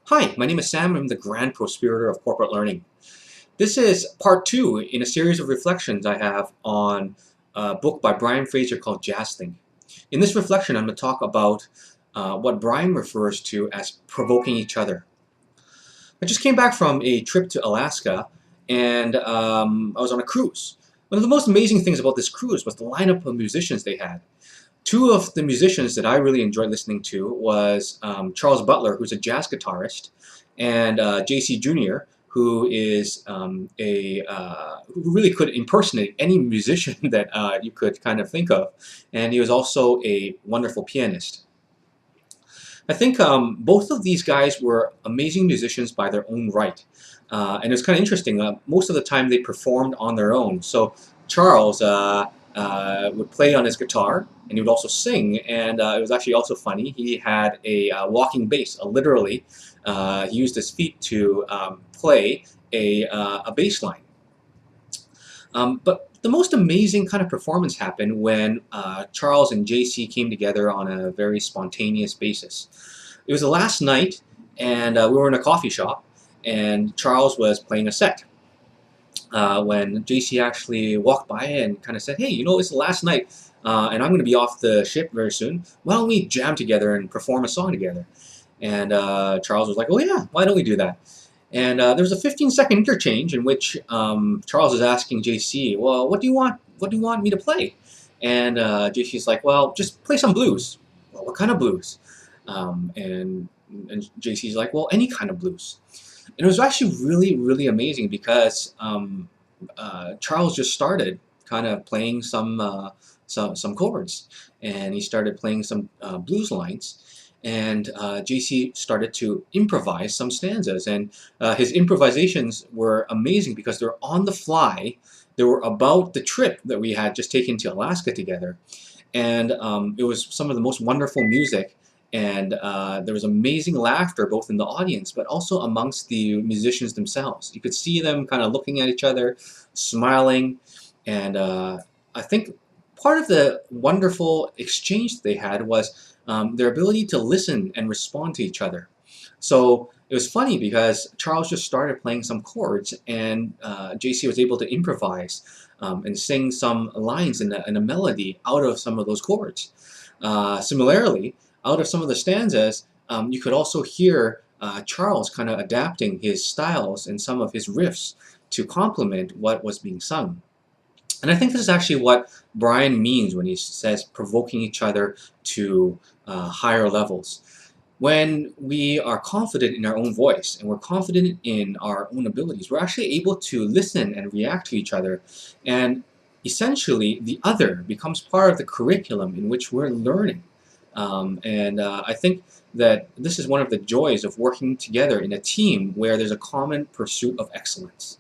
Hi, my name is Sam. I'm the Grand Prospirator of Corporate Learning. This is part two in a series of reflections I have on a book by Brian Fraser called Jazzing. In this reflection, I'm going to talk about what Brian refers to as provoking each other. I just came back from a trip to Alaska, and I was on a cruise. One of the most amazing things about this cruise was the lineup of musicians they had. Two of the musicians that I really enjoyed listening to was Charles Butler, who's a jazz guitarist, and JC Jr., who is who really could impersonate any musician that you could kind of think of, and he was also a wonderful pianist. I think both of these guys were amazing musicians by their own right. And it was kind of interesting. Most of the time they performed on their own. So Charles would play on his guitar and he would also sing. And it was actually also funny. He had a walking bass, literally. He used his feet to play a bass line. But the most amazing kind of performance happened when Charles and JC came together on a very spontaneous basis. It was the last night, and we were in a coffee shop, and Charles was playing a set. When JC actually walked by and kind of said, "Hey, you know, it's the last night, and I'm going to be off the ship very soon. Why don't we jam together and perform a song together?" And Charles was like, "Oh yeah, why don't we do that?" And there was a 15-second interchange in which Charles is asking JC, "Well, what do you want? What do you want me to play?" And JC's like, "Well, just play some blues." "Well, what kind of blues?" And JC's like, "Well, any kind of blues." And it was actually really, really amazing because Charles just started kind of playing some chords, and he started playing some blues lines. And JC started to improvise some stanzas, and his improvisations were amazing because they were on the fly. They were about the trip that we had just taken to Alaska together, and it was some of the most wonderful music. And there was amazing laughter both in the audience, but also amongst the musicians themselves. You could see them kind of looking at each other, smiling, and I think part of the wonderful exchange they had was their ability to listen and respond to each other. So it was funny because Charles just started playing some chords, and JC was able to improvise and sing some lines in a melody out of some of those chords. Similarly, out of some of the stanzas, you could also hear Charles kind of adapting his styles and some of his riffs to complement what was being sung. And I think this is actually what Brian means when he says provoking each other to higher levels. When we are confident in our own voice and we're confident in our own abilities, we're actually able to listen and react to each other. And essentially, the other becomes part of the curriculum in which we're learning. I think that this is one of the joys of working together in a team where there's a common pursuit of excellence.